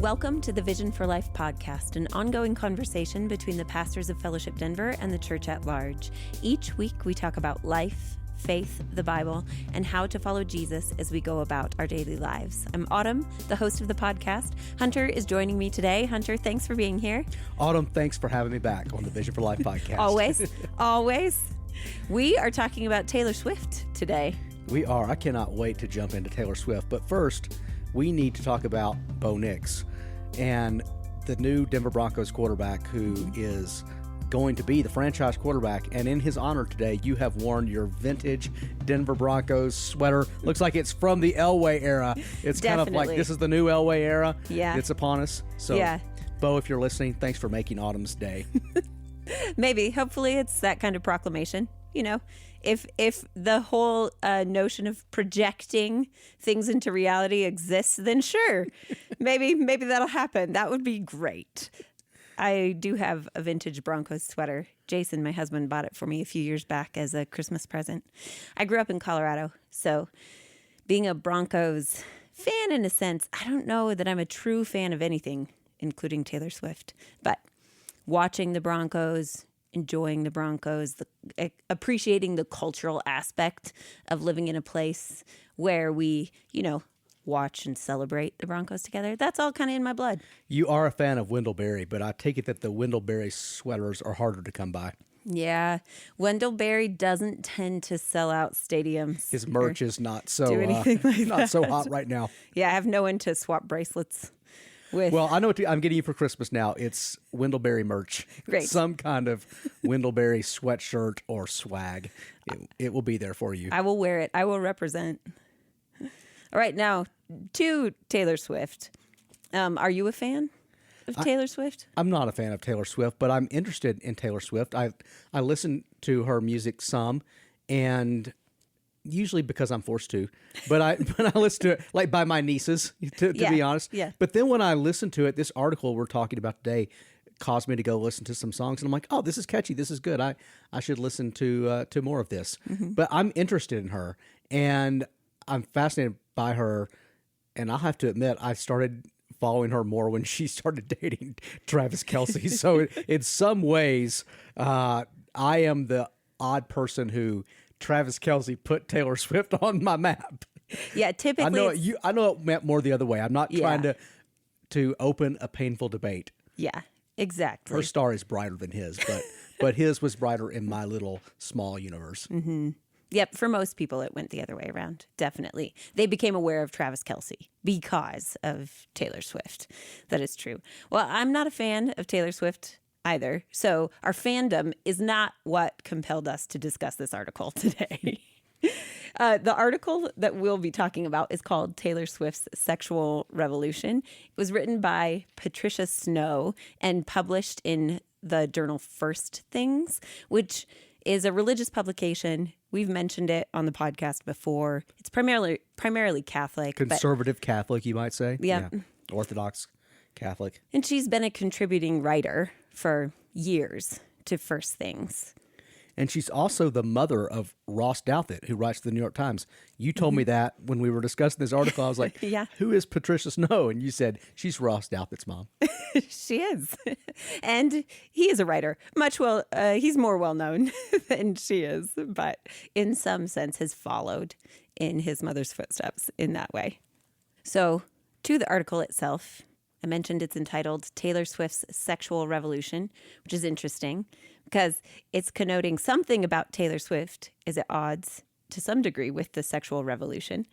Welcome to the Vision for Life podcast, an ongoing conversation between the pastors of Fellowship Denver and the church at large. Each week, we talk about life, faith, the Bible, and how to follow Jesus as we go about our daily lives. I'm Autumn, the host of the podcast. Hunter is joining me today. Hunter, thanks for being here. Autumn, thanks for having me back on the Vision for Life podcast. Always. We are talking about Taylor Swift today. We are. I cannot wait to jump into Taylor Swift. But first, we need to talk about Bo Nix and the new Denver Broncos quarterback who is going to be the franchise quarterback. And in his honor today, you have worn your vintage Denver Broncos sweater. Looks like it's from the Elway era. It's kind of like this is the new Elway era. Yeah. It's upon us. So, yeah. Bo, if you're listening, thanks for making Autumn's day. Maybe. Hopefully it's that kind of proclamation. You know, if the whole notion of projecting things into reality exists, then sure, maybe that'll happen. That would be great. I do have a vintage Broncos sweater. Jason, my husband, bought it for me a few years back as a Christmas present. I grew up in Colorado, so being a Broncos fan in a sense, I don't know that I'm a true fan of anything, including Taylor Swift, but watching the Broncos, enjoying the Broncos, appreciating the cultural aspect of living in a place where we, watch and celebrate the Broncos together. That's all kind of in my blood. You are a fan of Wendell Berry, but I take it that the Wendell Berry sweaters are harder to come by. Yeah. Wendell Berry doesn't tend to sell out stadiums. His merch is not so hot right now. Yeah, I have no one to swap bracelets with. Well, I know what I'm getting you for Christmas now. It's Wendell Berry merch. Great. Some kind of Wendell Berry sweatshirt or swag. It will be there for you. I will wear it. I will represent. All right, now to Taylor Swift. Are you a fan of Taylor Swift? I'm not a fan of Taylor Swift, but I'm interested in Taylor Swift. I listen to her music some, and usually because I'm forced to, but I listen to it like by my nieces, to be honest. Yeah. But then when I listen to it, this article we're talking about today caused me to go listen to some songs, and I'm like, oh, this is catchy. This is good. I should listen to more of this. Mm-hmm. But I'm interested in her, and I'm fascinated by her. And I'll have to admit, I started following her more when she started dating Travis Kelce. So in some ways, I am the odd person who Travis Kelce put Taylor Swift on my map. Yeah, typically. I know it meant more the other way. I'm not trying to open a painful debate. Yeah, exactly. Her star is brighter than his, but his was brighter in my little small universe. Mm-hmm. Yep, for most people, it went the other way around, definitely. They became aware of Travis Kelce because of Taylor Swift. That is true. Well, I'm not a fan of Taylor Swift either, so our fandom is not what compelled us to discuss this article today. The article that we'll be talking about is called Taylor Swift's Sexual Revolution. It was written by Patricia Snow and published in the journal First Things, which is a religious publication. We've mentioned it on the podcast before. It's primarily Catholic. Conservative Catholic, you might say. Yeah. Orthodox Catholic. And she's been a contributing writer for years to First Things. And she's also the mother of Ross Douthat, who writes for the New York Times. You told me that when we were discussing this article. I was like, yeah. Who is Patricia Snow? And you said, she's Ross Douthat's mom. She is. And he is a writer. He's more well-known than she is, but in some sense has followed in his mother's footsteps in that way. So to the article itself, I mentioned it's entitled Taylor Swift's Sexual Revolution, which is interesting because it's connoting something about Taylor Swift is at odds to some degree with the sexual revolution.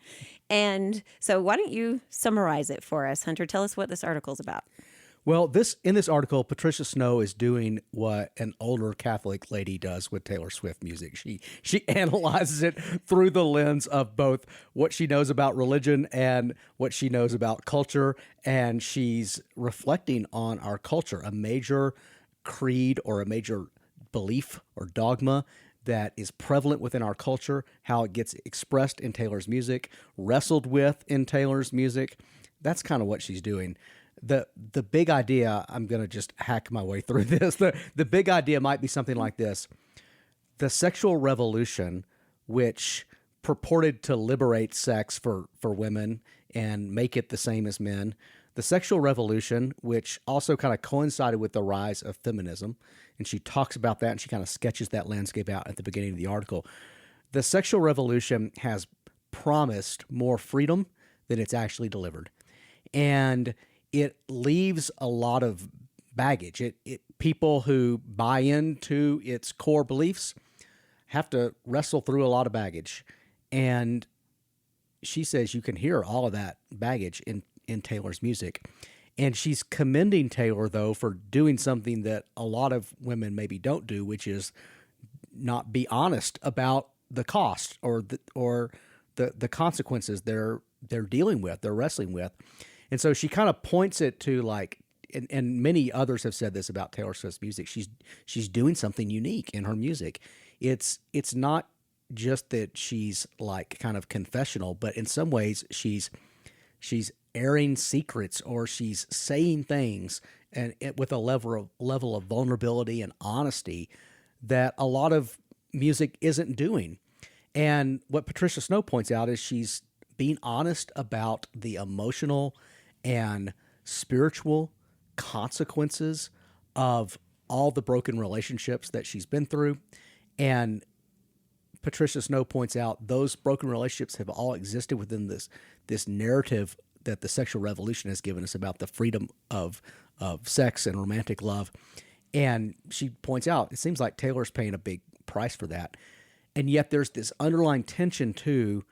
And so why don't you summarize it for us, Hunter? Tell us what this article's about. Well, in this article, Patricia Snow is doing what an older Catholic lady does with Taylor Swift music. She analyzes it through the lens of both what she knows about religion and what she knows about culture, and she's reflecting on our culture, a major creed or a major belief or dogma that is prevalent within our culture, how it gets expressed in Taylor's music, wrestled with in Taylor's music. That's kind of what she's doing. The big idea, I'm going to just hack my way through this. The big idea might be something like this. The sexual revolution, which purported to liberate sex for women and make it the same as men, the sexual revolution, which also kind of coincided with the rise of feminism. And she talks about that and she kind of sketches that landscape out at the beginning of the article. The sexual revolution has promised more freedom than it's actually delivered. And it leaves a lot of baggage. People who buy into its core beliefs have to wrestle through a lot of baggage. And she says you can hear all of that baggage in Taylor's music. And she's commending Taylor, though, for doing something that a lot of women maybe don't do, which is not be honest about the cost or the consequences they're dealing with, they're wrestling with. And so she kind of points it to like, and many others have said this about Taylor Swift's music. She's doing something unique in her music. It's not just that she's like kind of confessional, but in some ways she's airing secrets, or she's saying things and with a level of vulnerability and honesty that a lot of music isn't doing. And what Patricia Snow points out is she's being honest about the emotional and spiritual consequences of all the broken relationships that she's been through. And Patricia Snow points out those broken relationships have all existed within this narrative that the sexual revolution has given us about the freedom of sex and romantic love. And she points out it seems like Taylor's paying a big price for that. And yet there's this underlying tension too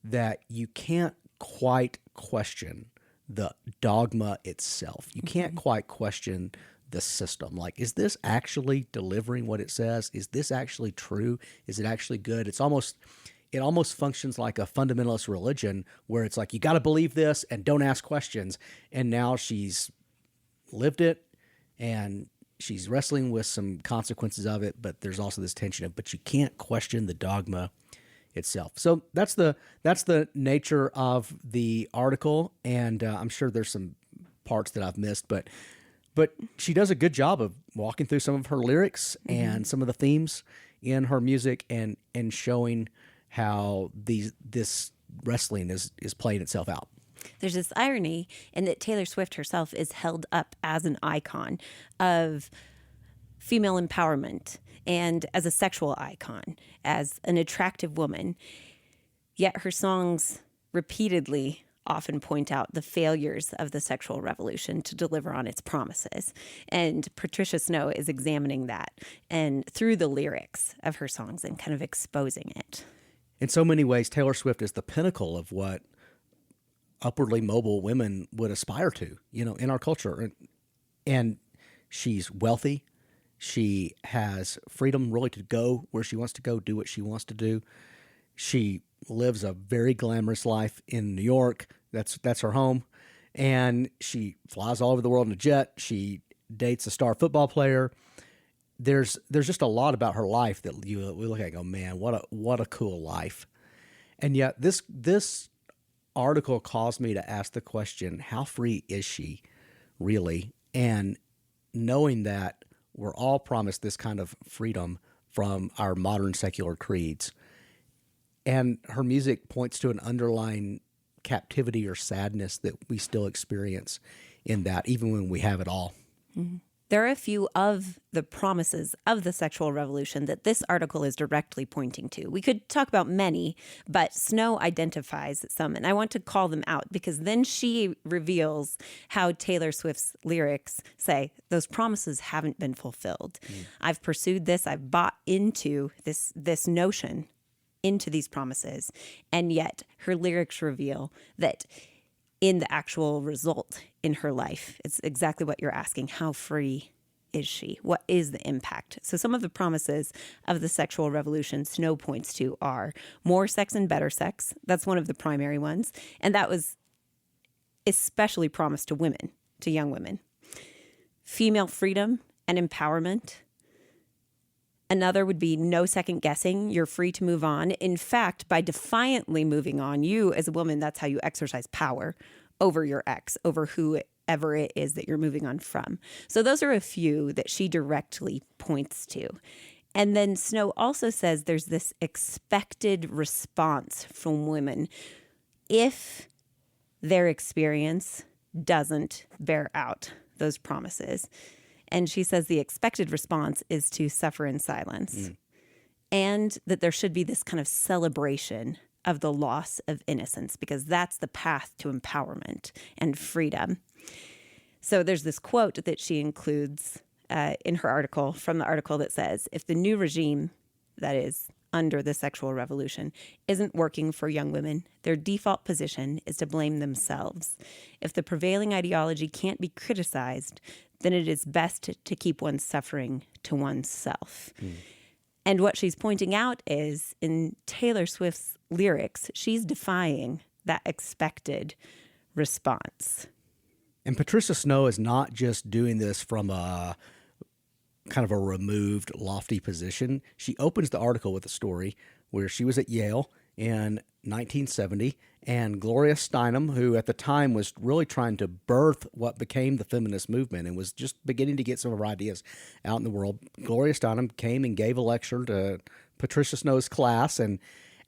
that you can't quite question the dogma itself. You can't quite question the system. Like, is this actually delivering what it says? Is this actually true? Is it actually good? It almost functions like a fundamentalist religion where it's like, you got to believe this and don't ask questions. And now she's lived it and she's wrestling with some consequences of it, but there's also this tension but you can't question the dogma itself. So that's the nature of the article. And I'm sure there's some parts that I've missed, but she does a good job of walking through some of her lyrics and some of the themes in her music and showing how this wrestling is playing itself out. There's this irony in that Taylor Swift herself is held up as an icon of female empowerment and as a sexual icon, as an attractive woman. Yet her songs repeatedly often point out the failures of the sexual revolution to deliver on its promises. And Patricia Snow is examining that and through the lyrics of her songs and kind of exposing it. In so many ways, Taylor Swift is the pinnacle of what upwardly mobile women would aspire to, in our culture. And she's wealthy. She has freedom really to go where she wants to go, do what she wants to do. She lives a very glamorous life in New York. That's her home. And she flies all over the world in a jet. She dates a star football player. There's just a lot about her life that we look at and go, man, what a cool life. And yet this article caused me to ask the question, how free is she really? And knowing that we're all promised this kind of freedom from our modern secular creeds. And her music points to an underlying captivity or sadness that we still experience in that, even when we have it all. Mm-hmm. There are a few of the promises of the sexual revolution that this article is directly pointing to. We could talk about many, but Snow identifies some, and I want to call them out because then she reveals how Taylor Swift's lyrics say, those promises haven't been fulfilled. I've pursued this, I've bought into this notion, into these promises, and yet her lyrics reveal that in the actual result in her life, it's exactly what you're asking. How free is she? What is the impact? So some of the promises of the sexual revolution Snow points to are more sex and better sex. That's one of the primary ones. And that was especially promised to women, to young women. Female freedom and empowerment. Another would be no second guessing. You're free to move on. In fact, by defiantly moving on, you as a woman, that's how you exercise power over your ex, over whoever it is that you're moving on from. So those are a few that she directly points to. And then Snow also says there's this expected response from women if their experience doesn't bear out those promises. And she says the expected response is to suffer in silence, and that there should be this kind of celebration of the loss of innocence, because that's the path to empowerment and freedom. So there's this quote that she includes in her article, from the article, that says, if the new regime, that is, under the sexual revolution, isn't working for young women, their default position is to blame themselves. If the prevailing ideology can't be criticized, then it is best to keep one's suffering to oneself. And what she's pointing out is, in Taylor Swift's lyrics, she's defying that expected response. And Patricia Snow is not just doing this from a kind of a removed, lofty position. She opens the article with a story where she was at Yale in 1970, and Gloria Steinem, who at the time was really trying to birth what became the feminist movement and was just beginning to get some of her ideas out in the world, Gloria Steinem came and gave a lecture to Patricia Snow's class,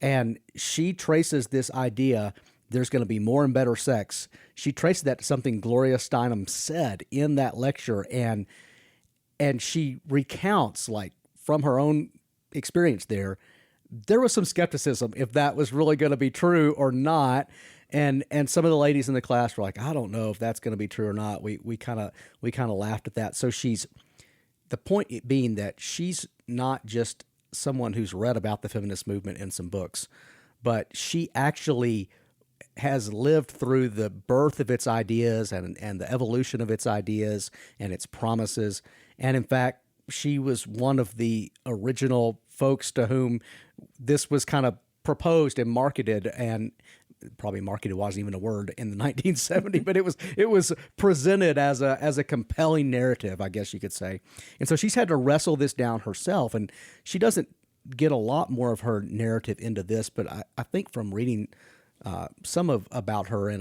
and she traces this idea, there's going to be more and better sex. She traces that to something Gloria Steinem said in that lecture, and she recounts, like, from her own experience there was some skepticism if that was really going to be true or not. And some of the ladies in the class were like, I don't know if that's going to be true or not. We kind of laughed at that. So the point being that she's not just someone who's read about the feminist movement in some books, but she actually has lived through the birth of its ideas and the evolution of its ideas and its promises. And in fact, she was one of the original folks to whom this was kind of proposed and marketed, and probably marketed wasn't even a word in the 1970s, but it was presented as a compelling narrative, I guess you could say. And so she's had to wrestle this down herself, and she doesn't get a lot more of her narrative into this, but I think from reading about her in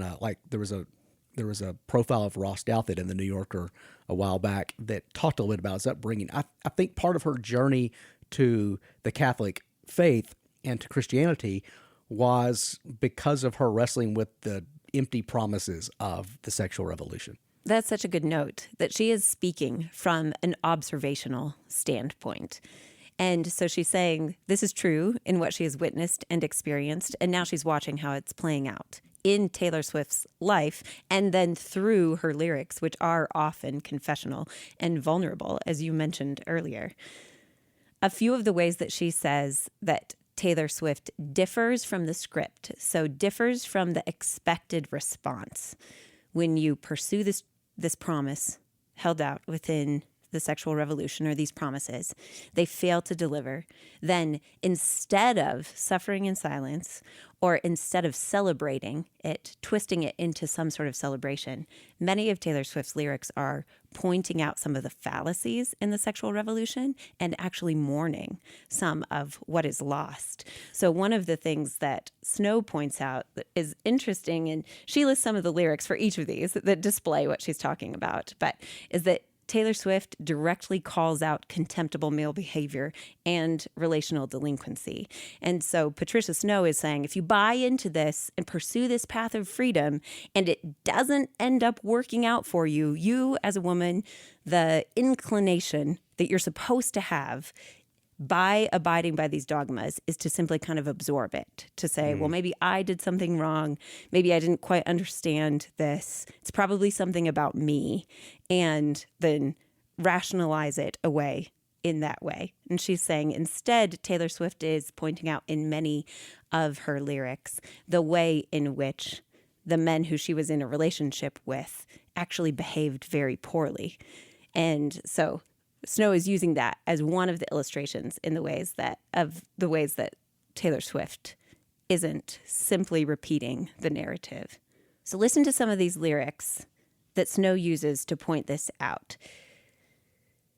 there was a profile of Ross Douthat in the New Yorker a while back that talked a little bit about his upbringing. I think part of her journey to the Catholic faith and to Christianity was because of her wrestling with the empty promises of the sexual revolution. That's such a good note, that she is speaking from an observational standpoint. And so she's saying this is true in what she has witnessed and experienced, and now she's watching how it's playing out in Taylor Swift's life, and then through her lyrics, which are often confessional and vulnerable, as you mentioned earlier. A few of the ways that she says that Taylor Swift differs from the script, so differs from the expected response when you pursue this promise held out within the sexual revolution, or these promises, they fail to deliver, then instead of suffering in silence, or instead of celebrating it, twisting it into some sort of celebration, many of Taylor Swift's lyrics are pointing out some of the fallacies in the sexual revolution and actually mourning some of what is lost. So one of the things that Snow points out that is interesting, and she lists some of the lyrics for each of these that display what she's talking about, but is that Taylor Swift directly calls out contemptible male behavior and relational delinquency. And so Patricia Snow is saying, if you buy into this and pursue this path of freedom and it doesn't end up working out for you, you as a woman, the inclination that you're supposed to have by abiding by these dogmas is to simply kind of absorb it, to say, well, maybe I did something wrong. Maybe I didn't quite understand this. It's probably something about me. And then rationalize it away in that way. And she's saying instead, Taylor Swift is pointing out in many of her lyrics the way in which the men who she was in a relationship with actually behaved very poorly. And so Snow is using that as one of the illustrations in the ways that Taylor Swift isn't simply repeating the narrative. So listen to some of these lyrics that Snow uses to point this out.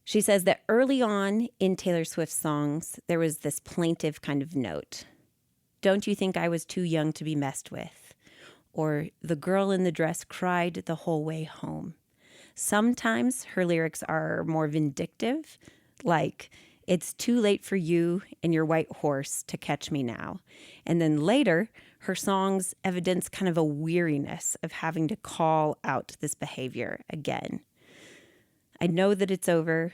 She says that early on in Taylor Swift's songs, there was this plaintive kind of note. Don't you think I was too young to be messed with? Or the girl in the dress cried the whole way home. Sometimes her lyrics are more vindictive, like, it's too late for you and your white horse to catch me now. And then later, Her songs evidence kind of a weariness of having to call out this behavior again. I know that it's over.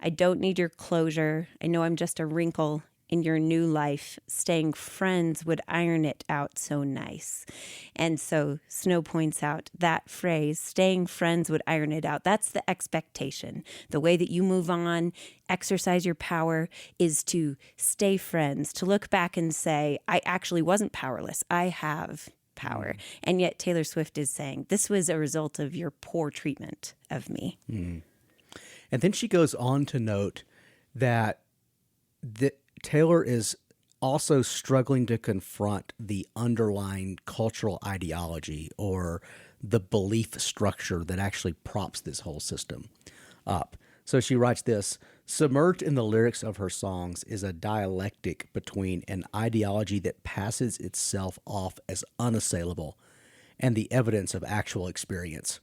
I don't need your closure. I know I'm just a wrinkle in your new life. Staying friends would iron it out so nice. And so Snow points out that phrase, staying friends would iron it out. That's the expectation. The way that you move on, exercise your power, is to stay friends, to look back and say, I actually wasn't powerless. I have power. And yet Taylor Swift is saying, this was a result of your poor treatment of me. And then she goes on to note that Taylor is also struggling to confront the underlying cultural ideology or the belief structure that actually props this whole system up. So she writes this: submerged in the lyrics of her songs is a dialectic between an ideology that passes itself off as unassailable and the evidence of actual experience.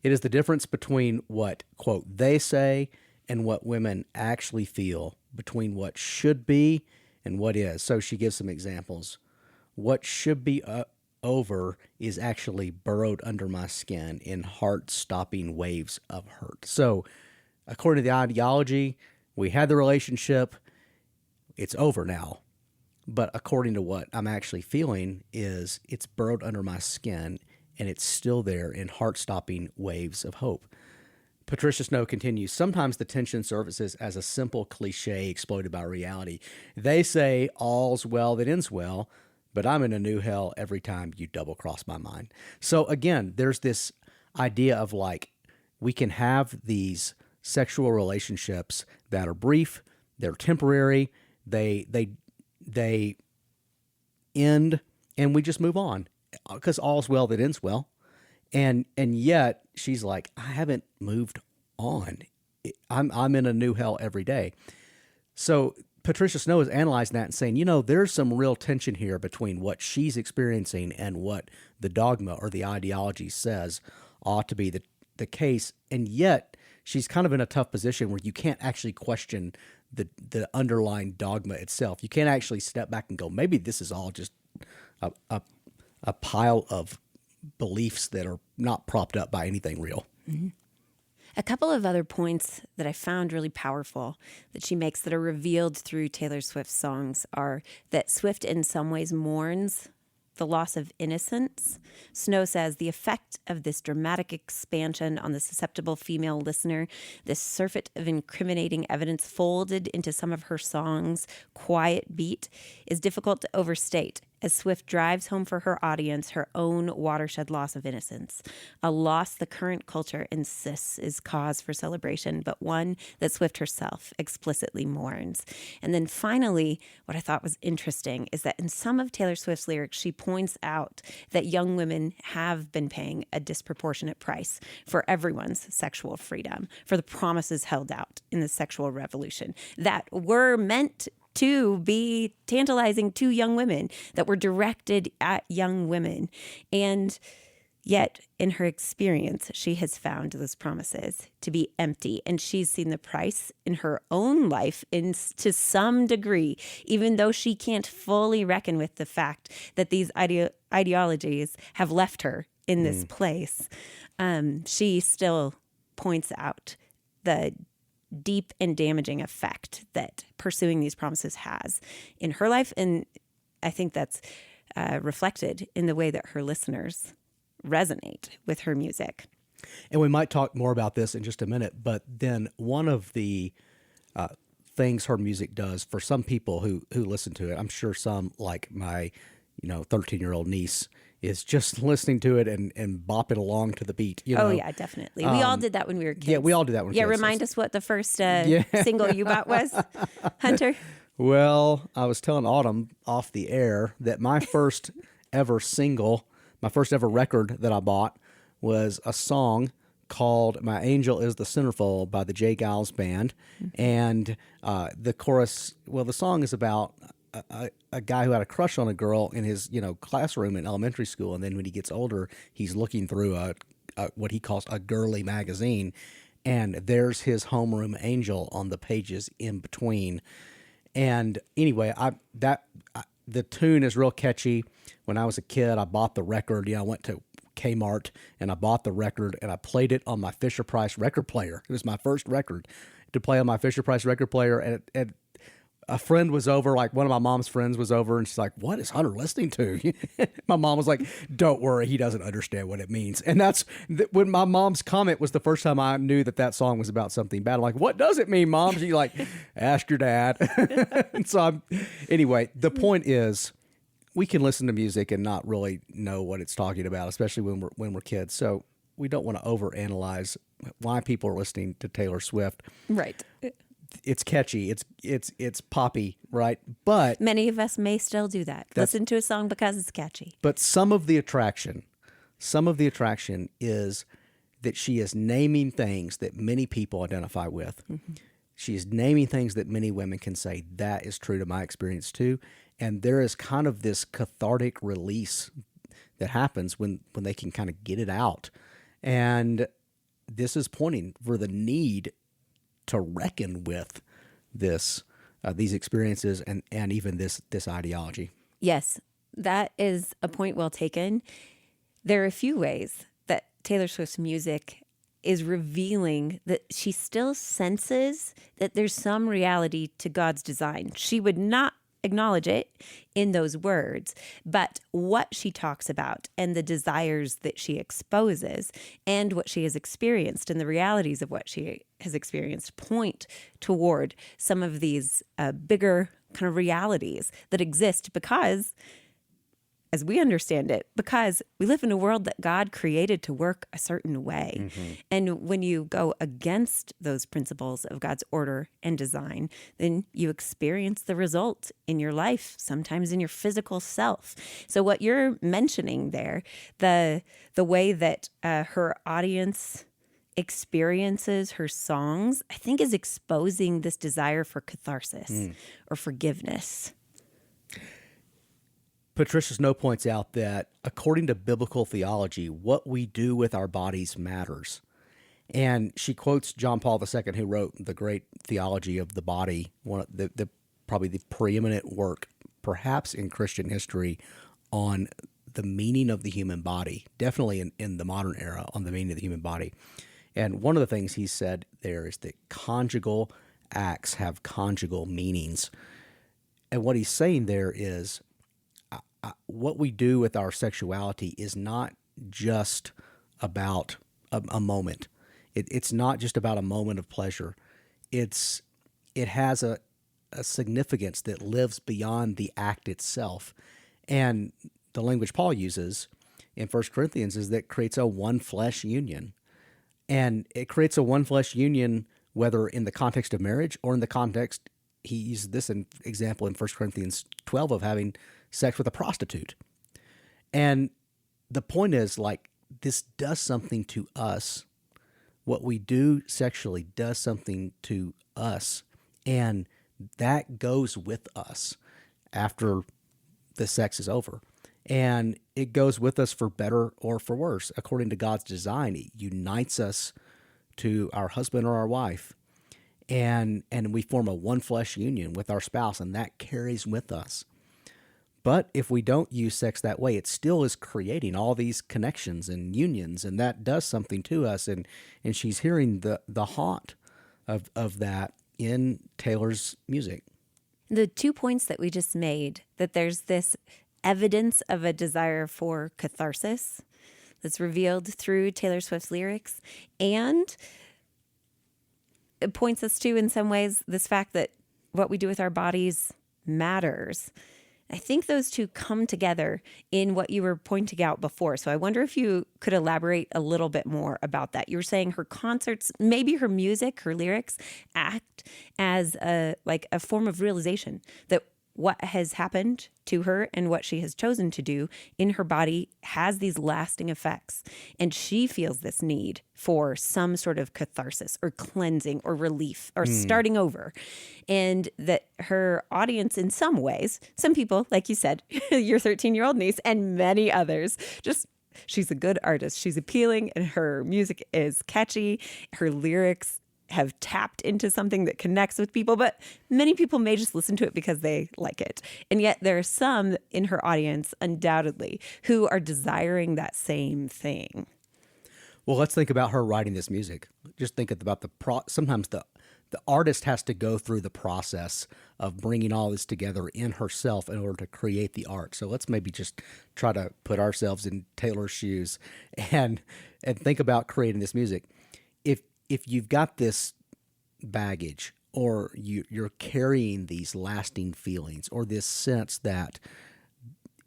It is the difference between what, quote, they say and what women actually feel, between what should be and what is. So she gives some examples. What should be over is actually burrowed under my skin in heart-stopping waves of hurt. So according to the ideology, we had the relationship, it's over now. But according to what I'm actually feeling is it's burrowed under my skin and it's still there in heart-stopping waves of hope. Patricia Snow continues, sometimes the tension surfaces as a simple cliche exploited by reality. They say all's well that ends well, but I'm in a new hell every time you double-cross my mind. So again, there's this idea of like, we can have these sexual relationships that are brief, they're temporary, they end, and we just move on because all's well that ends well. And yet she's like, I haven't moved on. I'm in a new hell every day. So Patricia Snow is analyzing that and saying, there's some real tension here between what she's experiencing and what the dogma or the ideology says ought to be the case. And yet she's kind of in a tough position where you can't actually question the underlying dogma itself. You can't actually step back and go, maybe this is all just a pile of beliefs that are not propped up by anything real. Mm-hmm. A couple of other points that I found really powerful that she makes that are revealed through Taylor Swift's songs are that Swift in some ways mourns the loss of innocence. Snow says the effect of this dramatic expansion on the susceptible female listener, this surfeit of incriminating evidence folded into some of her songs' quiet beat, is difficult to overstate as Swift drives home for her audience her own watershed loss of innocence, a loss the current culture insists is cause for celebration, but one that Swift herself explicitly mourns. And then finally, what I thought was interesting is that in some of Taylor Swift's lyrics, she points out that young women have been paying a disproportionate price for everyone's sexual freedom, for the promises held out in the sexual revolution that were meant to be tantalizing to young women, that were directed at young women. And yet, in her experience, she has found those promises to be empty. And she's seen the price in her own life to some degree, even though she can't fully reckon with the fact that these ideologies have left her in this place. She still points out the deep and damaging effect that pursuing these promises has in her life. And I think that's reflected in the way that her listeners resonate with her music. And we might talk more about this in just a minute, but then one of the things her music does for some people who listen to it, I'm sure some, like my 13-year-old niece, is just listening to it and bopping along to the beat. Oh, yeah, definitely. We all did that when we were kids. Yeah, we all did that when we were kids. Yeah, remind us what the first single you bought was, Hunter. Well, I was telling Autumn off the air that my first ever single, my first ever record that I bought was a song called My Angel is the Centerfold by the J. Giles Band. Mm-hmm. And the chorus, the song is about a guy who had a crush on a girl in his, classroom in elementary school. And then when he gets older, he's looking through what he calls a girly magazine. And there's his homeroom angel on the pages in between. And anyway, the tune is real catchy. When I was a kid, I bought the record. I went to Kmart and I bought the record and I played it on my Fisher-Price record player. It was my first record to play on my Fisher-Price record player. And a friend was over, like one of my mom's friends was over, and she's like, "What is Hunter listening to?" My mom was like, "Don't worry, he doesn't understand what it means." And that's when my mom's comment was the first time I knew that song was about something bad. I'm like, "What does it mean, Mom?" She's like, "Ask your dad." And so anyway, the point is, we can listen to music and not really know what it's talking about, especially when we're kids. So we don't want to overanalyze why people are listening to Taylor Swift. Right. It's catchy. It's poppy, right? But many of us may still do that. Listen to a song because it's catchy. But some of the attraction is that she is naming things that many people identify with. Mm-hmm. She is naming things that many women can say, that is true to my experience too. And there is kind of this cathartic release that happens when they can kind of get it out. And this is pointing for the need to reckon with these experiences and even this ideology. Yes, that is a point well taken. There are a few ways that Taylor Swift's music is revealing that she still senses that there's some reality to God's design. She would not acknowledge it in those words, but what she talks about and the desires that she exposes and what she has experienced and the realities of what she has experienced point toward some of these bigger kind of realities that exist because, as we understand it, because we live in a world that God created to work a certain way. Mm-hmm. And when you go against those principles of God's order and design, then you experience the result in your life, sometimes in your physical self. So what you're mentioning there, the way that her audience experiences her songs, I think is exposing this desire for catharsis or forgiveness. Patricia Snow points out that according to biblical theology, what we do with our bodies matters. And she quotes John Paul II, who wrote the great theology of the body, one of the probably the preeminent work, perhaps in Christian history, on the meaning of the human body, definitely in the modern era, on the meaning of the human body. And one of the things he said there is that conjugal acts have conjugal meanings. And what he's saying there is, what we do with our sexuality is not just about a moment. It's not just about a moment of pleasure. It has a significance that lives beyond the act itself. And the language Paul uses in 1 Corinthians is that creates a one flesh union. And it creates a one flesh union whether in the context of marriage or in the context, he uses this example in 1 Corinthians 12 of having sex with a prostitute. And the point is, like, this does something to us. What we do sexually does something to us, and that goes with us after the sex is over. And it goes with us for better or for worse. According to God's design, it unites us to our husband or our wife, and we form a one flesh union with our spouse, and that carries with us. But if we don't use sex that way, it still is creating all these connections and unions, and that does something to us. And she's hearing the haunt of that in Taylor's music. The 2 points that we just made, that there's this evidence of a desire for catharsis that's revealed through Taylor Swift's lyrics, and it points us to, in some ways, this fact that what we do with our bodies matters. I think those two come together in what you were pointing out before. So I wonder if you could elaborate a little bit more about that. You were saying her concerts, maybe her music, her lyrics act as a form of realization that what has happened to her and what she has chosen to do in her body has these lasting effects. And she feels this need for some sort of catharsis or cleansing or relief or starting over. And that her audience, in some ways, some people, like you said, your 13-year-old niece and many others, she's a good artist. She's appealing and her music is catchy. Her lyrics have tapped into something that connects with people, but many people may just listen to it because they like it. And yet there are some in her audience, undoubtedly, who are desiring that same thing. Well, let's think about her writing this music. Just think about sometimes the artist has to go through the process of bringing all this together in herself in order to create the art. So let's maybe just try to put ourselves in Taylor's shoes and think about creating this music. If you've got this baggage, or you're carrying these lasting feelings, or this sense that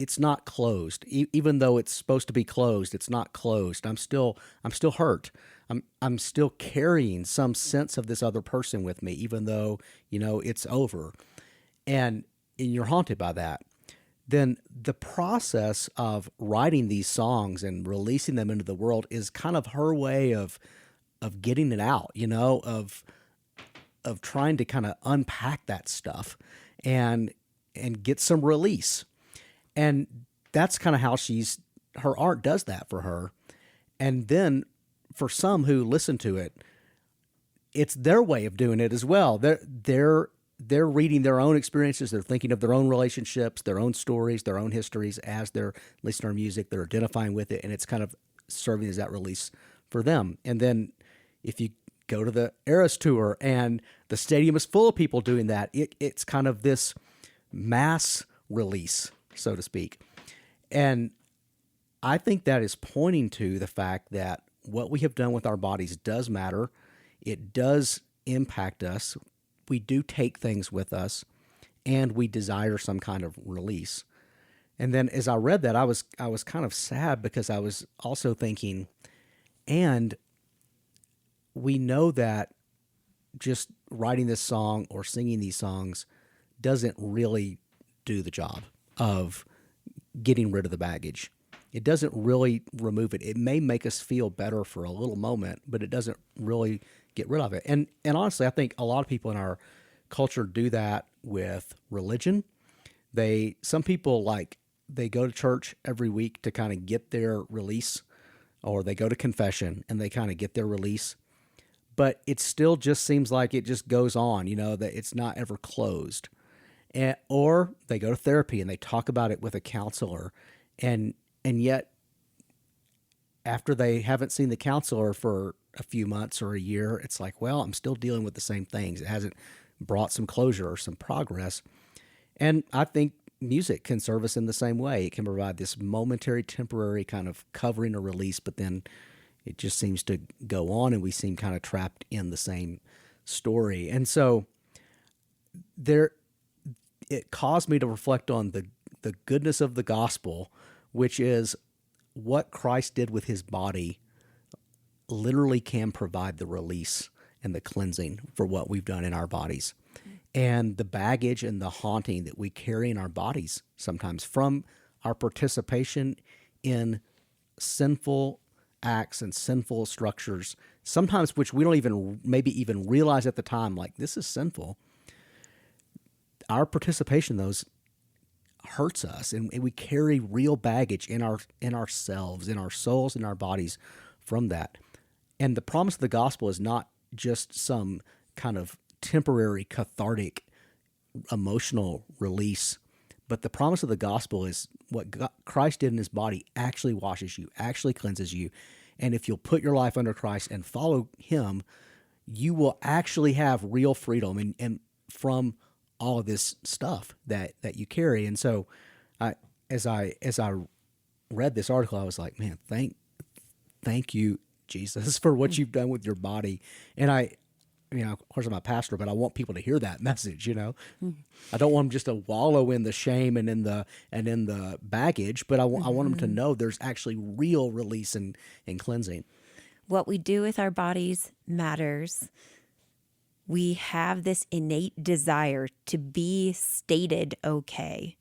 it's not closed, even though it's supposed to be closed, it's not closed. I'm still hurt. I'm still carrying some sense of this other person with me, even though, it's over. And you're haunted by that. Then the process of writing these songs and releasing them into the world is kind of her way of getting it out, of trying to kind of unpack that stuff and get some release. And that's kind of how her art does that for her. And then for some who listen to it, it's their way of doing it as well. They're reading their own experiences. They're thinking of their own relationships, their own stories, their own histories as they're listening to our music. They're identifying with it, and it's kind of serving as that release for them. And then if you go to the Eras Tour and the stadium is full of people doing that, it's kind of this mass release, so to speak. And I think that is pointing to the fact that what we have done with our bodies does matter. It does impact us. We do take things with us, and we desire some kind of release. And then as I read that, I was kind of sad, because I was also thinking, and we know that just writing this song or singing these songs doesn't really do the job of getting rid of the baggage. It doesn't really remove it. It may make us feel better for a little moment, but it doesn't really get rid of it. And honestly, I think a lot of people in our culture do that with religion. Some people, like, they go to church every week to kind of get their release, or they go to confession and they kind of get their release. But it still just seems like it just goes on, that it's not ever closed. Or they go to therapy and they talk about it with a counselor, and yet after they haven't seen the counselor for a few months or a year, it's like, well, I'm still dealing with the same things. It hasn't brought some closure or some progress. And I think music can serve us in the same way. It can provide this momentary, temporary kind of covering or release, but then it just seems to go on, and we seem kind of trapped in the same story. And so it caused me to reflect on the goodness of the gospel, which is what Christ did with his body literally can provide the release and the cleansing for what we've done in our bodies. And the baggage and the haunting that we carry in our bodies sometimes from our participation in sinful acts and sinful structures, sometimes which we don't maybe even realize at the time, like, this is sinful. Our participation in those hurts us, and we carry real baggage in ourselves, in our souls, in our bodies from that. And the promise of the gospel is not just some kind of temporary cathartic emotional release, but the promise of the gospel is what Christ did in his body actually washes you, actually cleanses you. And if you'll put your life under Christ and follow him, you will actually have real freedom and from all of this stuff that you carry. And so as I read this article, I was like, man, thank you, Jesus, for what you've done with your body. And of course I'm a pastor, but I want people to hear that message, I don't want them just to wallow in the shame and in the baggage, but I want them to know there's actually real release and cleansing. What we do with our bodies matters. We have this innate desire to be stated okay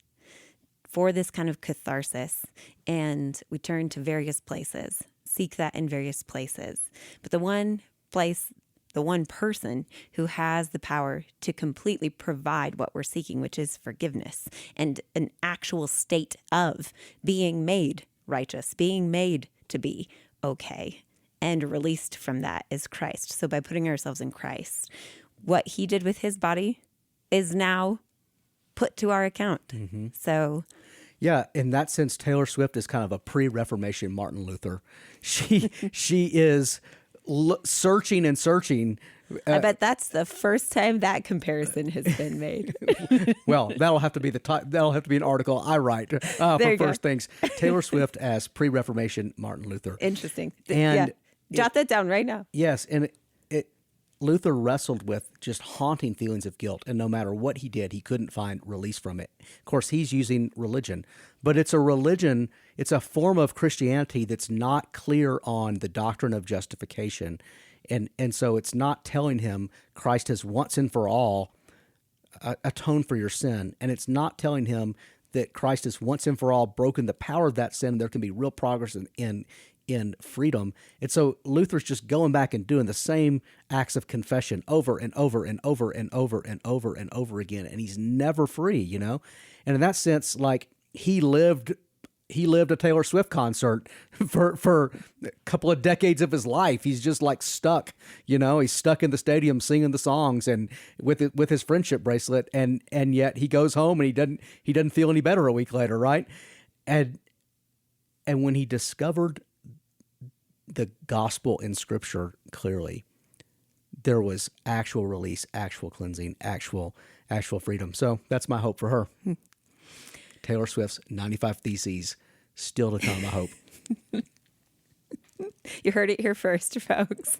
for this kind of catharsis, and we turn to various places, seek that in various places. But the one person who has the power to completely provide what we're seeking, which is forgiveness and an actual state of being made righteous, being made to be okay, and released from that is Christ. So by putting ourselves in Christ, what he did with his body is now put to our account. So Yeah, in that sense, Taylor Swift is kind of a pre-Reformation Martin Luther. She is searching and searching. I bet that's the first time that comparison has been made. Well, that'll have to be that'll have to be an article I write for you go. First Things. Taylor Swift as pre-Reformation Martin Luther. Interesting. And Jot that down right now. Yes, and Luther wrestled with just haunting feelings of guilt, and no matter what he did, he couldn't find release from it. Of course, he's using religion, but it's a form of Christianity that's not clear on the doctrine of justification, and so it's not telling him Christ has once and for all atoned for your sin, and it's not telling him that Christ has once and for all broken the power of that sin, and there can be real progress in freedom. And so Luther's just going back and doing the same acts of confession over and over and over and over and over and over again, and he's never free, you know? And in that sense, like, he lived a Taylor Swift concert for a couple of decades of his life. He's just like stuck, you know, he's stuck in the stadium singing the songs and with his friendship bracelet, and yet he goes home and he doesn't feel any better a week later, right? And when he discovered the gospel in Scripture clearly, there was actual release, actual cleansing, actual freedom. So that's my hope for her. Taylor Swift's 95 Theses still to come, I hope. You heard it here first, folks.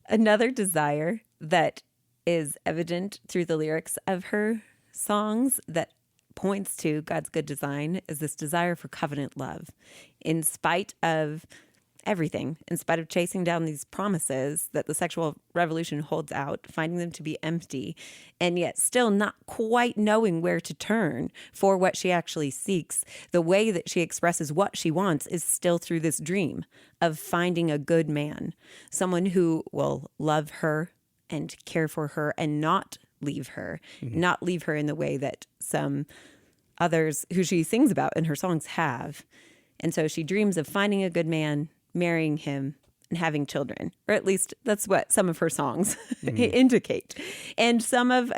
Another desire that is evident through the lyrics of her songs that points to God's good design is this desire for covenant love. In spite of everything, in spite of chasing down these promises that the sexual revolution holds out, finding them to be empty, and yet still not quite knowing where to turn for what she actually seeks, the way that she expresses what she wants is still through this dream of finding a good man, someone who will love her and care for her and not leave her, not leave her in the way that some others who she sings about in her songs have. And so she dreams of finding a good man, marrying him, and having children, or at least that's what some of her songs indicate. And some of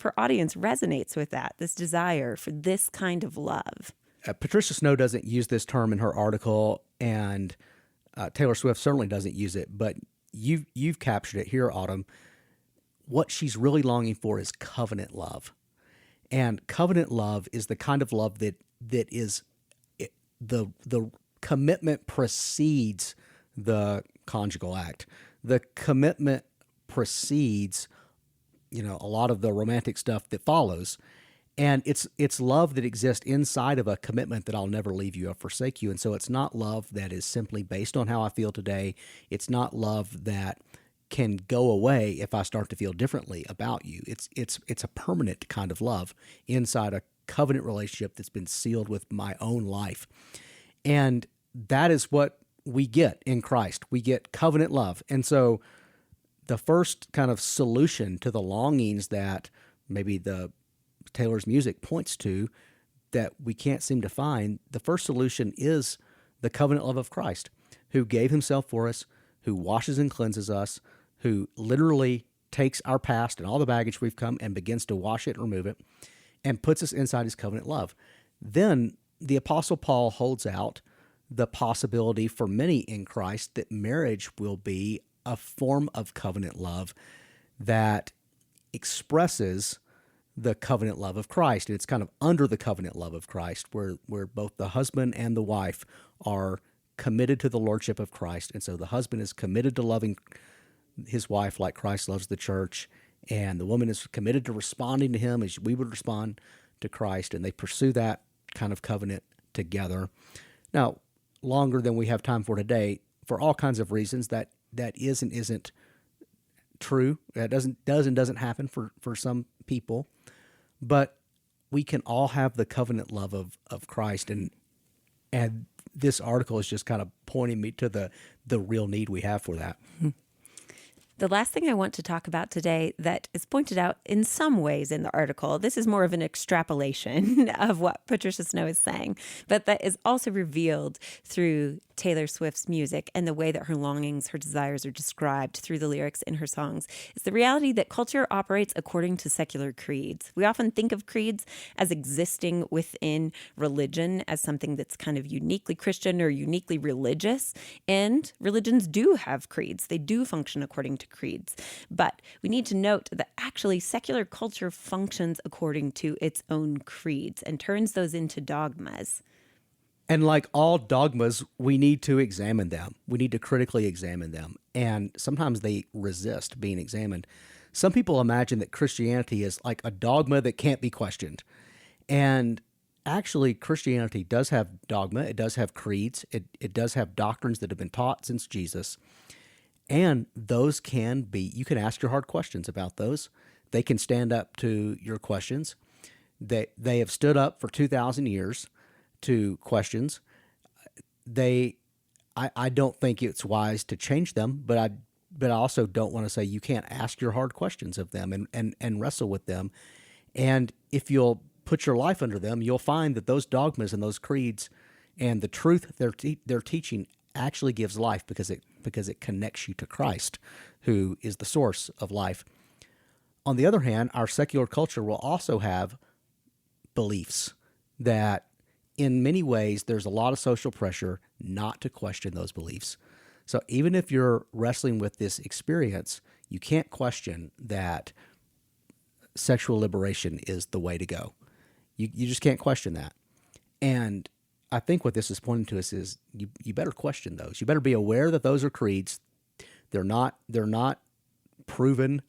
her audience resonates with that, this desire for this kind of love. Patricia Snow doesn't use this term in her article, and Taylor Swift certainly doesn't use it, but you've captured it here, Autumn. What she's really longing for is covenant love. And covenant love is the kind of love that is the commitment precedes the conjugal act. The commitment precedes, you know, a lot of the romantic stuff that follows. And it's love that exists inside of a commitment that I'll never leave you or forsake you. And so it's not love that is simply based on how I feel today. It's not love that can go away if I start to feel differently about you. It's a permanent kind of love inside a covenant relationship that's been sealed with my own life. And that is what we get in Christ. We get covenant love. And so the first kind of solution to the longings that maybe the Taylor's music points to that we can't seem to find, the first solution is the covenant love of Christ, who gave himself for us, who washes and cleanses us, who literally takes our past and all the baggage we've come and begins to wash it and remove it and puts us inside his covenant love. Then the Apostle Paul holds out the possibility for many in Christ that marriage will be a form of covenant love that expresses the covenant love of Christ. It's kind of under the covenant love of Christ where both the husband and the wife are committed to the lordship of Christ. And so the husband is committed to loving his wife like Christ loves the church, and the woman is committed to responding to him as we would respond to Christ, and they pursue that kind of covenant together. Now, longer than we have time for today, for all kinds of reasons, that is and isn't true. That doesn't happen for some people, but we can all have the covenant love of Christ, and this article is just kind of pointing me to the real need we have for that. The last thing I want to talk about today that is pointed out in some ways in the article, this is more of an extrapolation of what Patricia Snow is saying, but that is also revealed through Taylor Swift's music and the way that her longings, her desires are described through the lyrics in her songs, is the reality that culture operates according to secular creeds. We often think of creeds as existing within religion as something that's kind of uniquely Christian or uniquely religious, and religions do have creeds. They do function according to creeds. But we need to note that actually secular culture functions according to its own creeds and turns those into dogmas. And like all dogmas, we need to examine them. We need to critically examine them. And sometimes they resist being examined. Some people imagine that Christianity is like a dogma that can't be questioned. And actually, Christianity does have dogma. It does have creeds. It does have doctrines that have been taught since Jesus. And those can be, you can ask your hard questions about those. They can stand up to your questions. They have stood up for 2,000 years to questions. I don't think it's wise to change them, but I also don't want to say you can't ask your hard questions of them and wrestle with them. And if you'll put your life under them, you'll find that those dogmas and those creeds and the truth they're teaching actually gives life because it connects you to Christ, who is the source of life. On the other hand, our secular culture will also have beliefs that in many ways, there's a lot of social pressure not to question those beliefs. So even if you're wrestling with this experience, you can't question that sexual liberation is the way to go. You just can't question that. And I think what this is pointing to us is you better question those. You better be aware that those are creeds. They're not proven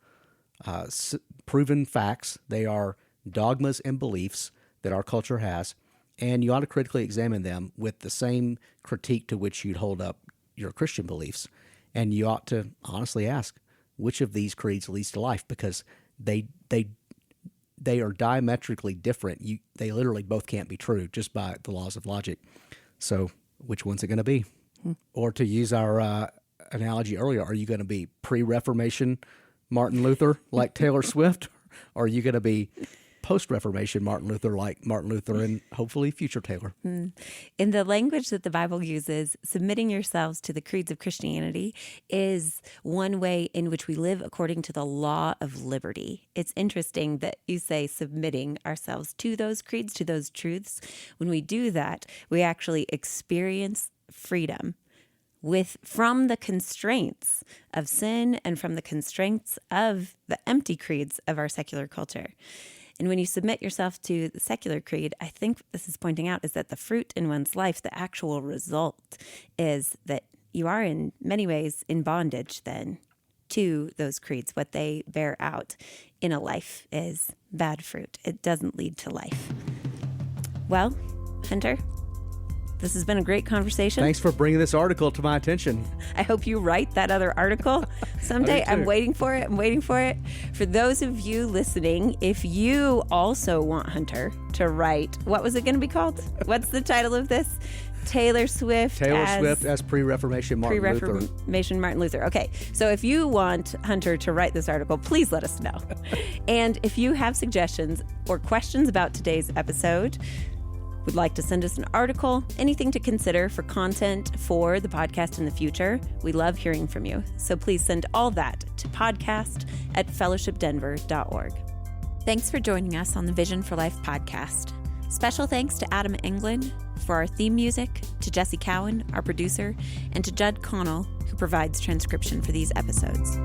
facts. They are dogmas and beliefs that our culture has. And you ought to critically examine them with the same critique to which you'd hold up your Christian beliefs. And you ought to honestly ask, which of these creeds leads to life? Because they are diametrically different. They literally both can't be true just by the laws of logic. So which one's it going to be? Or to use our analogy earlier, are you going to be pre-Reformation Martin Luther like Taylor Swift? Or are you going to be post-Reformation Martin Luther like Martin Luther and hopefully future Taylor? In the language that the Bible uses, submitting yourselves to the creeds of Christianity is one way in which we live according to the law of liberty. It's interesting that you say submitting ourselves to those creeds, to those truths. When we do that, we actually experience freedom from the constraints of sin and from the constraints of the empty creeds of our secular culture. And when you submit yourself to the secular creed, I think this is pointing out is that the fruit in one's life, the actual result is that you are in many ways in bondage then to those creeds. What they bear out in a life is bad fruit. It doesn't lead to life. Well, Hunter, this has been a great conversation. Thanks for bringing this article to my attention. I hope you write that other article someday. I'm waiting for it. For those of you listening, if you also want Hunter to write, what was it going to be called? What's the title of this? Taylor Swift as pre-Reformation Martin Luther. Pre-Reformation Martin Luther. Okay, so if you want Hunter to write this article, please let us know. And if you have suggestions or questions about today's episode, would like to send us an article, anything to consider for content for the podcast in the future, we love hearing from you. So please send all that to podcast@fellowshipdenver.org. Thanks for joining us on the Vision for Life podcast. Special thanks to Adam Englund for our theme music, to Jesse Cowan, our producer, and to Judd Connell, who provides transcription for these episodes.